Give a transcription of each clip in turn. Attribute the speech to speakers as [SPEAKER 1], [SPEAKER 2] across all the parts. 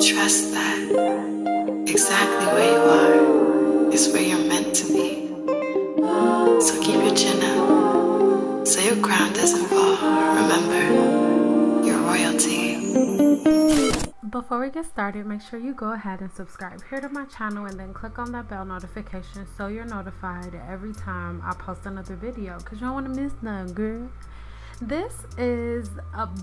[SPEAKER 1] Trust that exactly where you are is where you're meant to be. So keep your chin up so your crown doesn't fall. Remember, you're royalty.
[SPEAKER 2] Before we get started, make sure you go ahead and subscribe here to my channel and then click on that bell notification so you're notified every time I post another video, because you don't want to miss none, girl. This is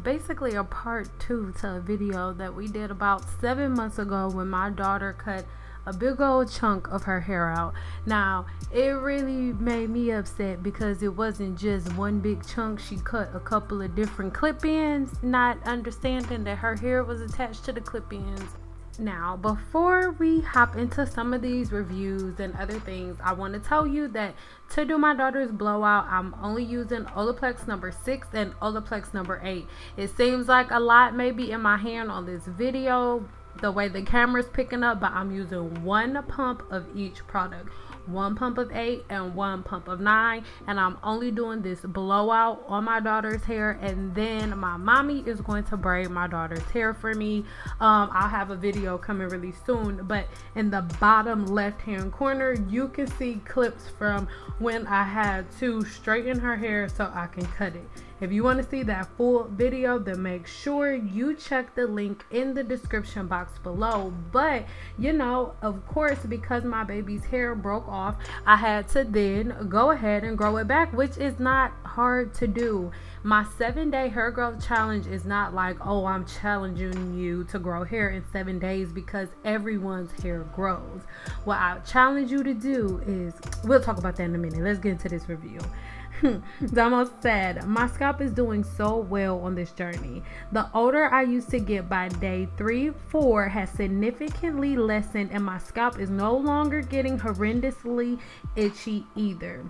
[SPEAKER 2] basically a part 2 to a video that we did about 7 months ago when my daughter cut a big old chunk of her hair out. Now, it really made me upset because it wasn't just one big chunk. She cut a couple of different clip-ins, not understanding that her hair was attached to the clip-ins. Now, before we hop into some of these reviews and other things, I want to tell you that to do my daughter's blowout, I'm only using Olaplex number 6 and Olaplex number 8. It seems like a lot may be in my hand on this video, the way the camera's picking up, but I'm using 1 pump of each product. 1 pump of 8 and 1 pump of 9, and I'm only doing this blowout on my daughter's hair, and then my mommy is going to braid my daughter's hair for me. I'll have a video coming really soon, but in the bottom left hand corner you can see clips from when I had to straighten her hair so I can cut it. If you want to see that full video, then make sure you check the link in the description box below. But you know, of course, because my baby's hair broke off, I had to then go ahead and grow it back, which is not hard to do. My 7-day hair growth challenge is not like, oh, I'm challenging you to grow hair in 7 days, because everyone's hair grows. What I challenge you to do is, we'll talk about that in a minute. Let's get into this review. It's almost sad. My scalp is doing so well on this journey. The odor I used to get by day 3-4 has significantly lessened, and my scalp is no longer getting horrendously itchy either.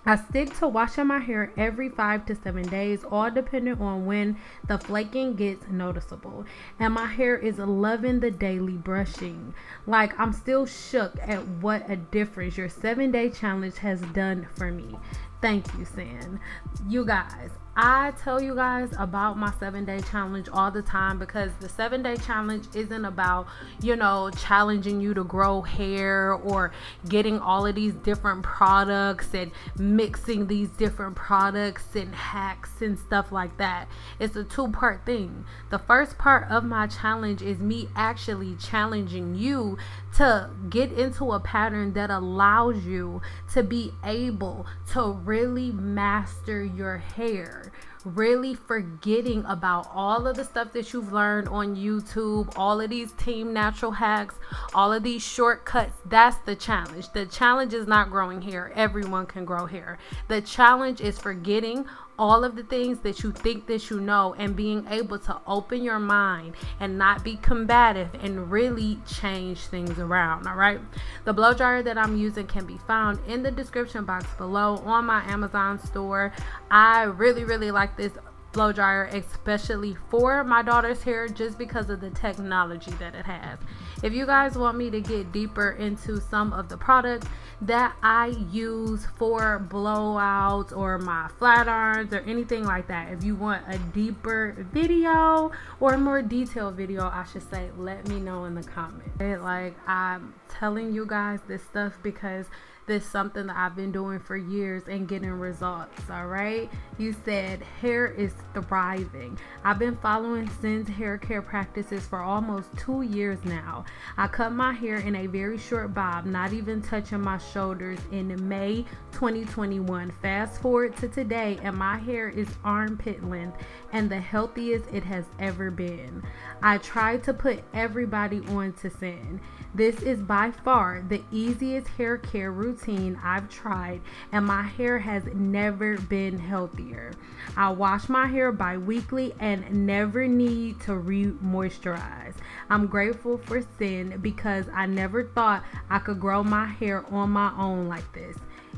[SPEAKER 2] I stick to washing my hair every 5 to 7 days, all depending on when the flaking gets noticeable. And my hair is loving the daily brushing. Like, I'm still shook at what a difference your 7-day challenge has done for me. Thank you, Cyn. You guys, I tell you guys about my 7-day challenge all the time, because the 7-day challenge isn't about, you know, challenging you to grow hair or getting all of these different products and mixing these different products and hacks and stuff like that. It's a 2-part thing. The first part of my challenge is me actually challenging you to get into a pattern that allows you to be able to really master your hair, really forgetting about all of the stuff that you've learned on YouTube, all of these team natural hacks, all of these shortcuts. That's the challenge. The challenge is not growing hair. Everyone can grow hair. The challenge is forgetting all of the things that you think that you know, and being able to open your mind and not be combative and really change things around. All right, the blow dryer that I'm using can be found in the description box below on my Amazon store. I really like this blow dryer, especially for my daughter's hair, just because of the technology that it has. If you guys want me to get deeper into some of the products that I use for blowouts or my flat irons or anything like that, if you want a deeper video or a more detailed video, I should say, let me know in the comments. Like, I'm telling you guys this stuff because this is something that I've been doing for years and getting results. All right, you said hair is thriving. I've been following Cyn's hair care practices for almost 2 years now. I cut my hair in a very short bob, not even touching my shoulders, in May 2021. Fast forward to today, and my hair is armpit length and the healthiest it has ever been. I try to put everybody on to Cyn. This is by far the easiest hair care routine I've tried, and my hair has never been healthier. I wash my hair bi-weekly and never need to re-moisturize. I'm grateful for Cyn because I never thought I could grow my hair on my own like this.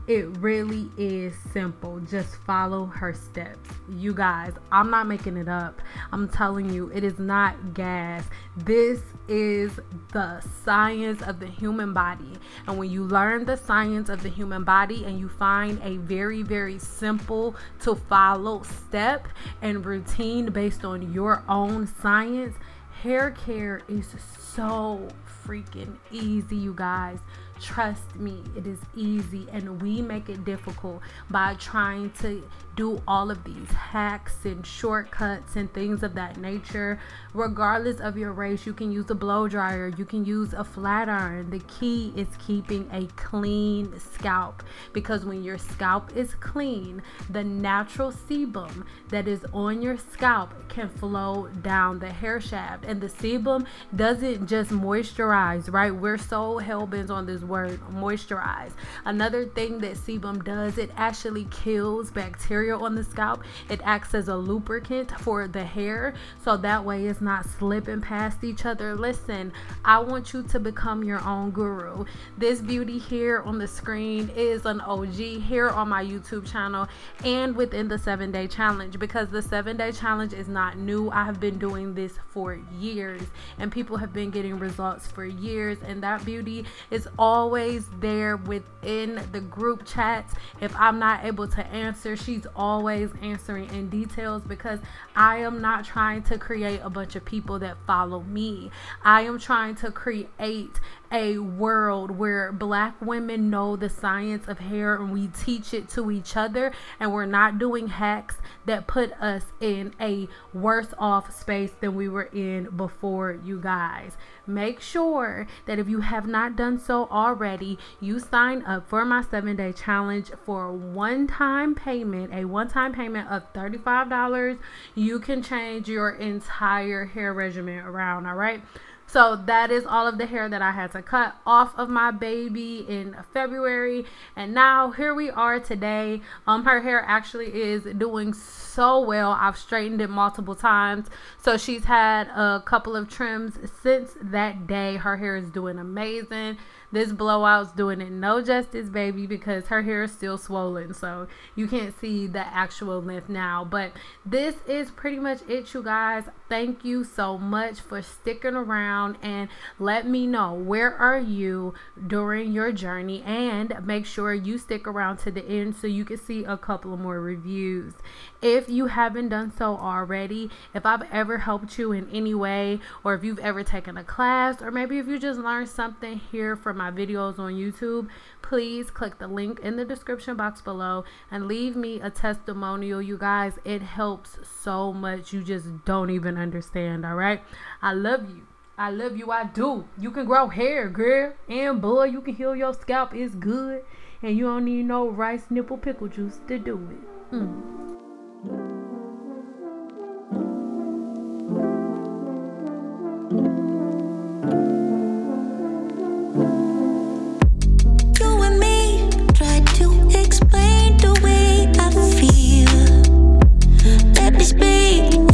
[SPEAKER 2] It really is simple. Just follow her steps. You guys, I'm not making it up. I'm telling you, it is not gas. This is the science of the human body. And when you learn the science of the human body and you find a very simple to follow step and routine based on your own science, Hair care is so freaking easy, you guys. Trust me, it is easy, and we make it difficult by trying to do all of these hacks and shortcuts and things of that nature. Regardless of your race, you can use a blow dryer, you can use a flat iron. The key is keeping a clean scalp, because when your scalp is clean, the natural sebum that is on your scalp can flow down the hair shaft. And the sebum doesn't just moisturize, right? We're so hell-bent on this word, moisturize. Another thing that sebum does, it actually kills bacteria on the scalp. It acts as a lubricant for the hair, so that way it's not slipping past each other. Listen, I want you to become your own guru. This beauty here on the screen is an OG here on my YouTube channel and within the 7-day challenge, because the 7-day challenge is not new. I have been doing this for years and people have been getting results for years, and that beauty is always there within the group chats. If I'm not able to answer, she's always answering in details, because I am not trying to create a bunch of people that follow me. I am trying to create a world where Black women know the science of hair and we teach it to each other, and we're not doing hacks that put us in a worse off space than we were in before, you guys. Make sure that if you have not done so already, you sign up for my 7-day challenge for a one-time payment of $35. You can change your entire hair regimen around, all right? So that is all of the hair that I had to cut off of my baby in February. And now here we are today. Her hair actually is doing so well. I've straightened it multiple times. So she's had a couple of trims since that day. Her hair is doing amazing. This blowout's doing it no justice, baby, because her hair is still swollen, so you can't see the actual length now. But this is pretty much it, you guys. Thank you so much for sticking around, and let me know, where are you during your journey, and make sure you stick around to the end so you can see a couple of more reviews. If you haven't done so already, if I've ever helped you in any way, or if you've ever taken a class, or maybe if you just learned something here from my videos on YouTube, please click the link in the description box below and leave me a testimonial, you guys. It helps so much, you just don't even understand. All right, I love you. I love you. I do. You can grow hair, girl, and boy, you can heal your scalp. It's good, and you don't need no rice nipple pickle juice to do it.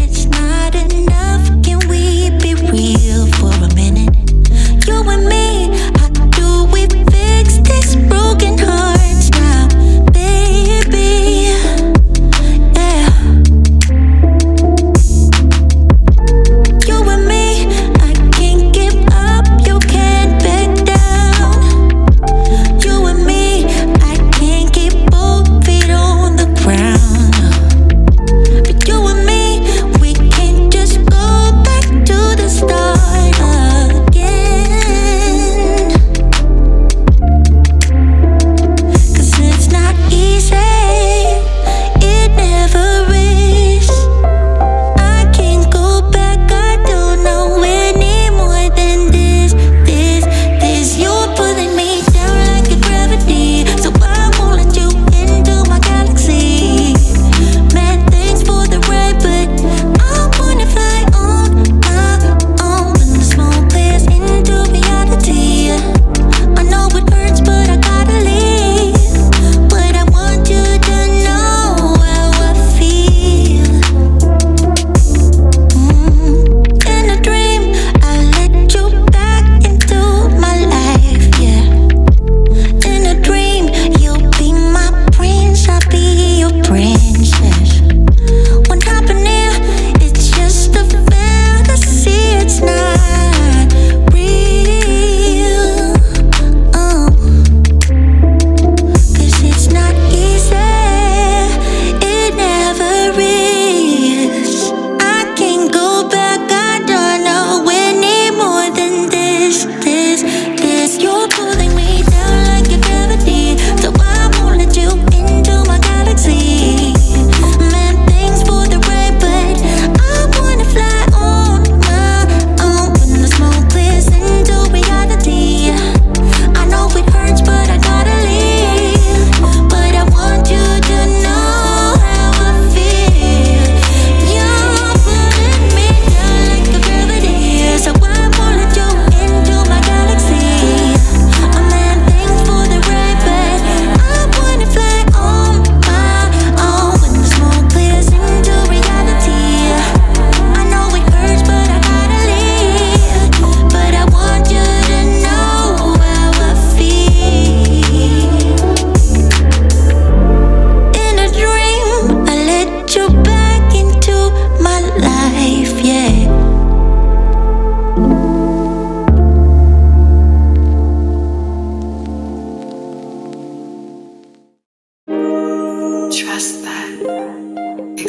[SPEAKER 3] It's not enough. Can we be real for a minute? You and me, how do we fix this broken hearts now, baby?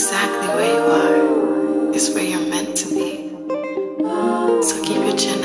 [SPEAKER 1] Exactly where you are is where you're meant to be. So keep your chin